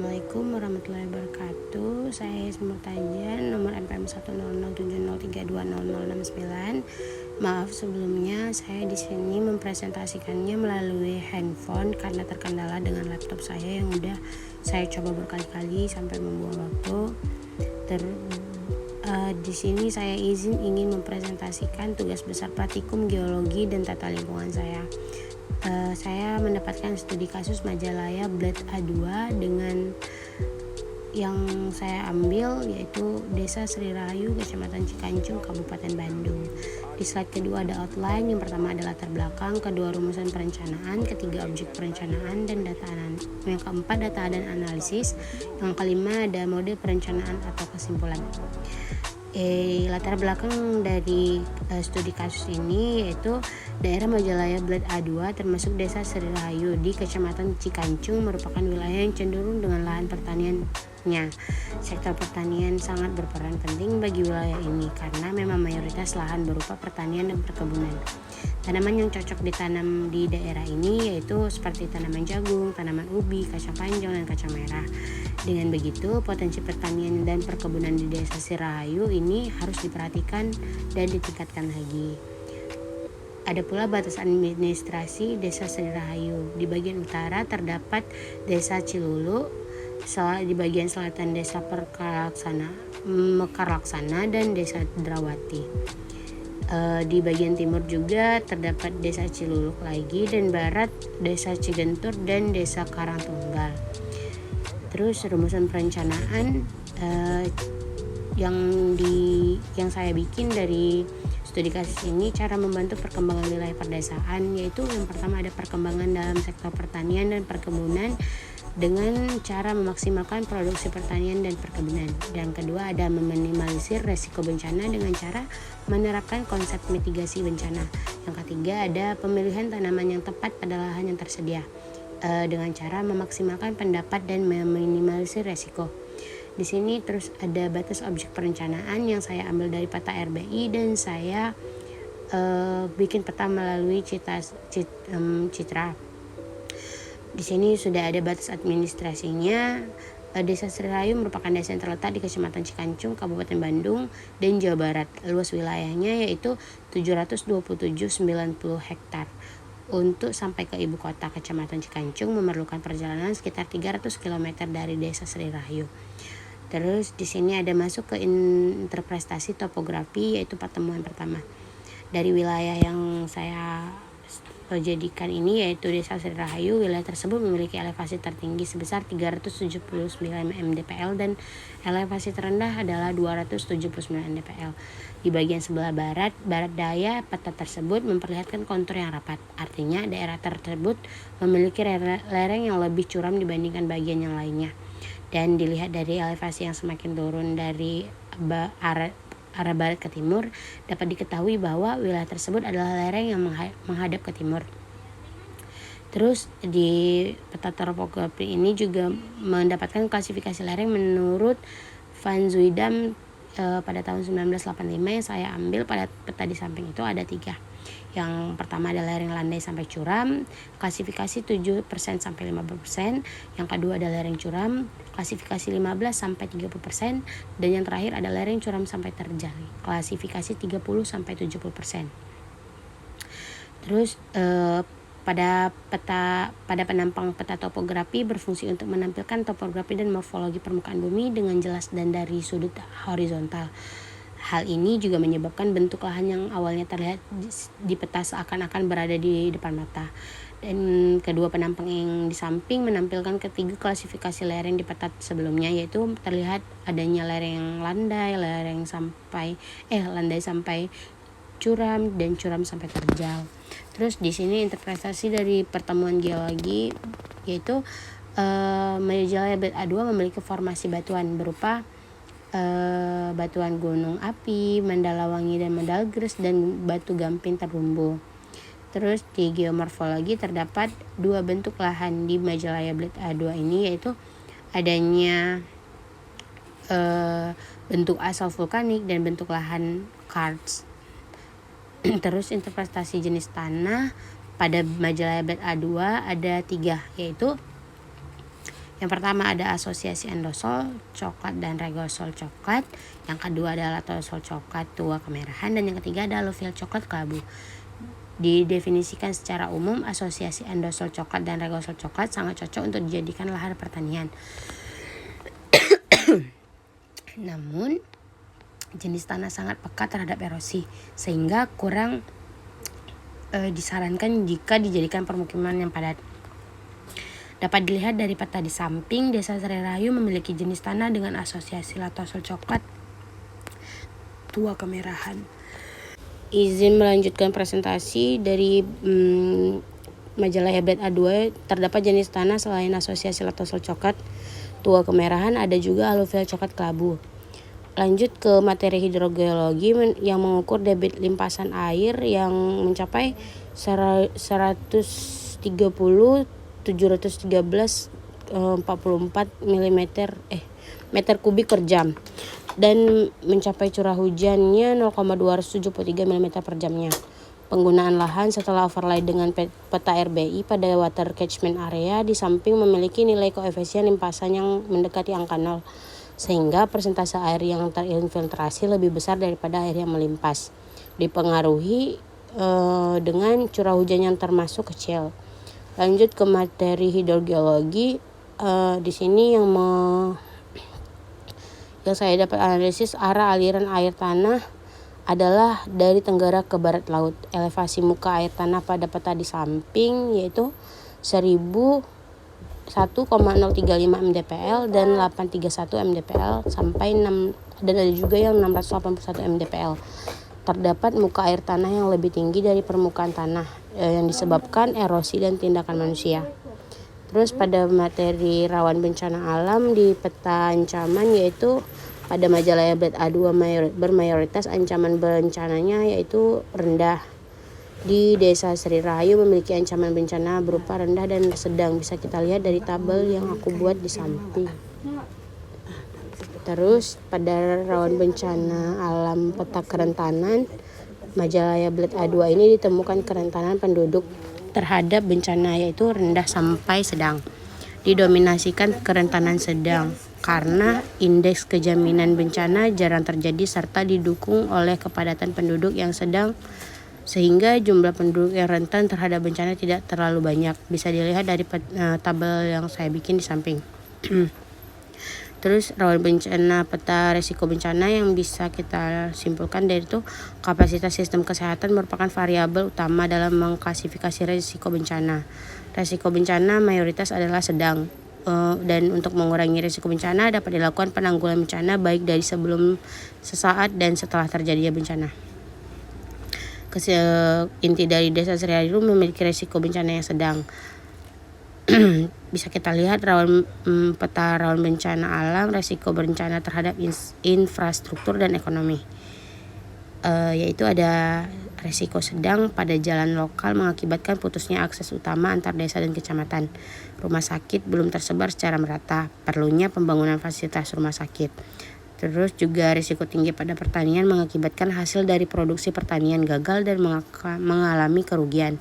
Assalamualaikum warahmatullahi wabarakatuh. Saya Ismur Tajan, nomor NPM 10070320069. Maaf sebelumnya, saya di sini mempresentasikannya melalui handphone karena terkendala dengan laptop saya yang udah saya coba berkali-kali sampai membuang waktu. Di sini saya ingin mempresentasikan tugas besar praktikum geologi dan tata lingkungan saya. Saya mendapatkan studi kasus Majalaya Bled A2 dengan yang saya ambil yaitu Desa Sri Rahayu, Kecamatan Cikancung, Kabupaten Bandung. Di slide kedua ada outline, yang pertama ada latar belakang, kedua rumusan perencanaan, ketiga objek perencanaan dan yang keempat data dan analisis, yang kelima ada mode perencanaan atau kesimpulan. Latar belakang dari studi kasus ini yaitu daerah Majalaya Bled A2 termasuk Desa Sri Rahayu di Kecamatan Cikancung merupakan wilayah yang cenderung dengan lahan pertaniannya. Sektor pertanian sangat berperan penting bagi wilayah ini karena memang mayoritas lahan berupa pertanian dan perkebunan. Tanaman yang cocok ditanam di daerah ini yaitu seperti tanaman jagung, tanaman ubi, kacang panjang, dan kacang merah. Dengan begitu, potensi pertanian dan perkebunan di Desa Sri Rahayu ini harus diperhatikan dan ditingkatkan lagi. Ada pula batas administrasi Desa Sri Rahayu. Di bagian utara terdapat Desa Cilulu, di bagian selatan Desa Mekarlaksana dan Desa Drawati. Di bagian timur juga terdapat Desa Ciluluk lagi, dan barat Desa Cigentur dan Desa Karangtunggal. Terus rumusan perencanaan yang saya bikin dari studi kasus ini, cara membantu perkembangan wilayah perdesaan, yaitu yang pertama ada perkembangan dalam sektor pertanian dan perkebunan dengan cara memaksimalkan produksi pertanian dan perkebunan. Dan kedua ada meminimalisir resiko bencana dengan cara menerapkan konsep mitigasi bencana. Yang ketiga ada pemilihan tanaman yang tepat pada lahan yang tersedia dengan cara memaksimalkan pendapat dan meminimalisir resiko. Di sini terus ada batas objek perencanaan yang saya ambil dari peta RBI, dan saya bikin peta melalui citra. Di sini sudah ada batas administrasinya. Desa Sri Rahayu merupakan desa yang terletak di Kecamatan Cikancung, Kabupaten Bandung, dan Jawa Barat. Luas wilayahnya yaitu 727,90 hektar. Untuk sampai ke ibu kota Kecamatan Cikancung memerlukan perjalanan sekitar 300 km dari Desa Sri Rahayu. Terus di sini ada masuk ke interpretasi topografi, yaitu pertemuan pertama. Dari wilayah yang saya jadikan ini yaitu Desa Sri Rahayu, wilayah tersebut memiliki elevasi tertinggi sebesar 379 mdpl dan elevasi terendah adalah 279 mdpl. Di bagian sebelah barat daya peta tersebut memperlihatkan kontur yang rapat. Artinya daerah tersebut memiliki lereng yang lebih curam dibandingkan bagian yang lainnya. Dan dilihat dari elevasi yang semakin turun dari arah barat ke timur, dapat diketahui bahwa wilayah tersebut adalah lereng yang menghadap ke timur. Terus di peta topografi ini juga mendapatkan klasifikasi lereng menurut Van Zuidam pada tahun 1985 yang saya ambil. Pada peta di samping itu ada 3. Yang pertama ada lereng landai sampai curam, klasifikasi 7% sampai 50%. Yang kedua ada lereng curam, klasifikasi 15 sampai 30%, dan yang terakhir ada lereng curam sampai terjal, klasifikasi 30 sampai 70%. Terus pada penampang peta topografi berfungsi untuk menampilkan topografi dan morfologi permukaan bumi dengan jelas dan dari sudut horizontal. Hal ini juga menyebabkan bentuk lahan yang awalnya terlihat di peta seakan-akan berada di depan mata. Dan kedua penampang yang di samping menampilkan ketiga klasifikasi lereng di peta sebelumnya, yaitu terlihat adanya lereng landai, landai sampai curam, dan curam sampai terjal. Terus di sini interpretasi dari pertemuan geologi, yaitu Majalaya Bled A2 memiliki formasi batuan berupa batuan gunung api, Mandalawangi dan Mandalgres, dan batu gamping terumbu. Terus di geomorfologi terdapat 2 bentuk lahan di Majalaya Bled A2 ini, yaitu adanya bentuk asal vulkanik dan bentuk lahan karst. Terus interpretasi jenis tanah pada Majalaya Bled A2 ada 3, yaitu Yang pertama ada asosiasi endosol coklat dan regosol coklat, yang kedua adalah tosol coklat tua kemerahan, dan yang ketiga ada alluvial coklat kelabu. Didefinisikan secara umum, asosiasi endosol coklat dan regosol coklat sangat cocok untuk dijadikan lahan pertanian. Namun jenis tanah sangat peka terhadap erosi, sehingga kurang disarankan jika dijadikan permukiman yang padat. Dapat dilihat dari peta di samping, Desa Sri Rahayu memiliki jenis tanah dengan asosiasi latosol coklat tua kemerahan. Izin melanjutkan presentasi dari majalah Eblet A2. Terdapat jenis tanah selain asosiasi latosol coklat tua kemerahan, ada juga alluvial coklat kelabu. Lanjut ke materi hidrogeologi yang mengukur debit limpasan air yang mencapai 130 713 44 meter kubik per jam dan mencapai curah hujannya 0,273 mm per jamnya. Penggunaan lahan setelah overlay dengan peta RBI pada water catchment area di samping memiliki nilai koefisien limpasan yang mendekati angka 0, sehingga persentase air yang terinfiltrasi lebih besar daripada air yang melimpas. Dipengaruhi dengan curah hujan yang termasuk kecil. Lanjut ke materi hidrogeologi. Di sini yang saya dapat analisis arah aliran air tanah adalah dari tenggara ke barat laut. Elevasi muka air tanah pada peta di samping yaitu 1.001,035 mdpl dan 831 mdpl sampai 6, dan ada juga yang 681 mdpl. Terdapat muka air tanah yang lebih tinggi dari permukaan tanah yang disebabkan erosi dan tindakan manusia. Terus pada materi rawan bencana alam di peta ancaman, yaitu pada majalah Eblet A2 bermayoritas ancaman bencananya yaitu rendah. Di Desa Sri Rahayu memiliki ancaman bencana berupa rendah dan sedang, bisa kita lihat dari tabel yang aku buat di samping. Terus pada rawan bencana alam peta kerentanan, majalah Eblet A2 ini ditemukan kerentanan penduduk terhadap bencana yaitu rendah sampai sedang. Didominasikan kerentanan sedang karena indeks kejaminan bencana jarang terjadi serta didukung oleh kepadatan penduduk yang sedang, sehingga jumlah penduduk yang rentan terhadap bencana tidak terlalu banyak. Bisa dilihat dari tabel yang saya bikin di samping. Terus rawan bencana, peta resiko bencana yang bisa kita simpulkan dari itu, kapasitas sistem kesehatan merupakan variabel utama dalam mengklasifikasi resiko bencana. Resiko bencana mayoritas adalah sedang, dan untuk mengurangi resiko bencana dapat dilakukan penanggulangan bencana baik dari sebelum, sesaat, dan setelah terjadinya bencana. Inti dari Desa Sri Rahayu memiliki resiko bencana yang sedang. Bisa kita lihat peta rawan bencana alam, resiko bencana terhadap infrastruktur dan ekonomi, yaitu ada resiko sedang pada jalan lokal mengakibatkan putusnya akses utama antar desa dan kecamatan. Rumah sakit belum tersebar secara merata, perlunya pembangunan fasilitas rumah sakit. Terus juga risiko tinggi pada pertanian mengakibatkan hasil dari produksi pertanian gagal dan mengalami kerugian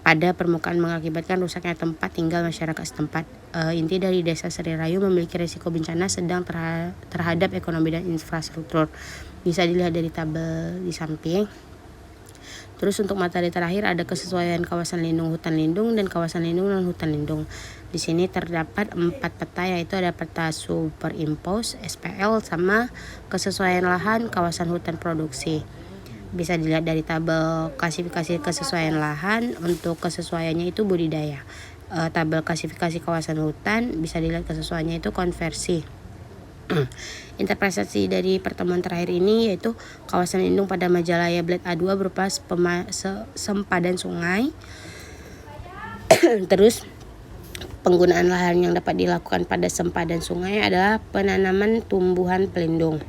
pada permukaan mengakibatkan rusaknya tempat tinggal masyarakat setempat. Inti dari Desa Sri Rahayu memiliki risiko bencana sedang terhadap ekonomi dan infrastruktur. Bisa dilihat dari tabel di samping. Terus untuk materi terakhir ada kesesuaian kawasan lindung hutan lindung dan kawasan lindung non hutan lindung. Di sini terdapat 4 peta, yaitu ada peta superimpose, SPL, sama kesesuaian lahan kawasan hutan produksi. Bisa dilihat dari tabel klasifikasi kesesuaian lahan. Untuk kesesuaiannya itu budidaya. Tabel klasifikasi kawasan hutan bisa dilihat kesesuaiannya itu konversi. Interpretasi dari pertemuan terakhir ini yaitu kawasan lindung pada majalah Eblet A2 berupa sempadan sungai. Terus penggunaan lahan yang dapat dilakukan pada sempadan sungai adalah penanaman tumbuhan pelindung.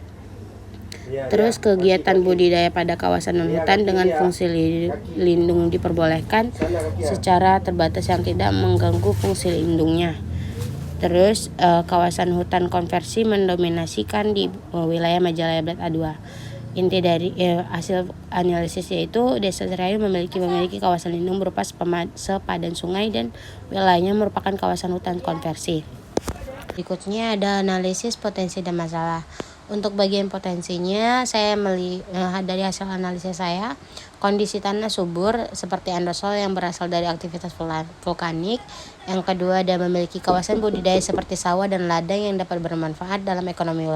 Terus kegiatan budidaya pada kawasan non-hutan dengan fungsi lindung diperbolehkan secara terbatas yang tidak mengganggu fungsi lindungnya. Terus kawasan hutan konversi mendominasikan di wilayah majalah Eblet A2. Inti dari hasil analisis yaitu Desa Serayu memiliki kawasan lindung berupa sepadan sungai dan wilayahnya merupakan kawasan hutan konversi. Berikutnya ada analisis potensi dan masalah. Untuk bagian potensinya, saya melihat dari hasil analisis saya, kondisi tanah subur seperti endosol yang berasal dari aktivitas vulkanik. Yang kedua, ada memiliki kawasan budidaya seperti sawah dan ladang yang dapat bermanfaat dalam ekonomi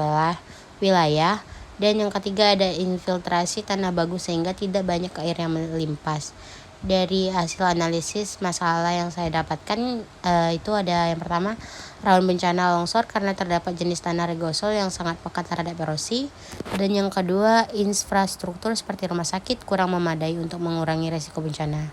wilayah. Dan yang ketiga, ada infiltrasi tanah bagus sehingga tidak banyak air yang melimpas. Dari hasil analisis masalah yang saya dapatkan itu ada yang pertama, rawan bencana longsor karena terdapat jenis tanah regosol yang sangat pekat terhadap erosi. Dan yang kedua, infrastruktur seperti rumah sakit kurang memadai untuk mengurangi resiko bencana.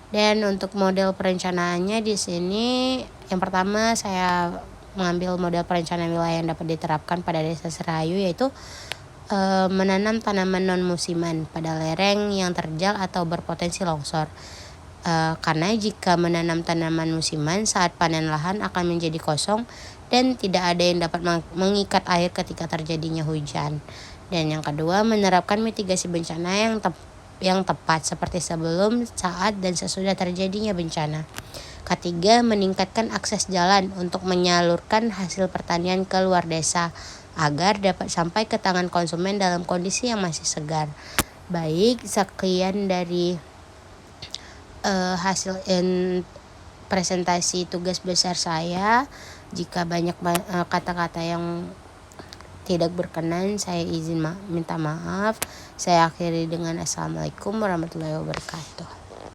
Dan untuk model perencanaannya di sini, yang pertama saya mengambil model perencanaan wilayah yang dapat diterapkan pada Desa Serayu, yaitu menanam tanaman non musiman pada lereng yang terjal atau berpotensi longsor. Karena jika menanam tanaman musiman saat panen lahan akan menjadi kosong dan tidak ada yang dapat mengikat air ketika terjadinya hujan. Dan yang kedua, menerapkan mitigasi bencana yang tepat seperti sebelum, saat, dan sesudah terjadinya bencana. Ketiga, meningkatkan akses jalan untuk menyalurkan hasil pertanian ke luar desa agar dapat sampai ke tangan konsumen dalam kondisi yang masih segar. Baik, sekian dari hasil presentasi tugas besar saya. Jika banyak kata-kata yang tidak berkenan, saya izin minta maaf. Saya akhiri dengan Assalamualaikum warahmatullahi wabarakatuh.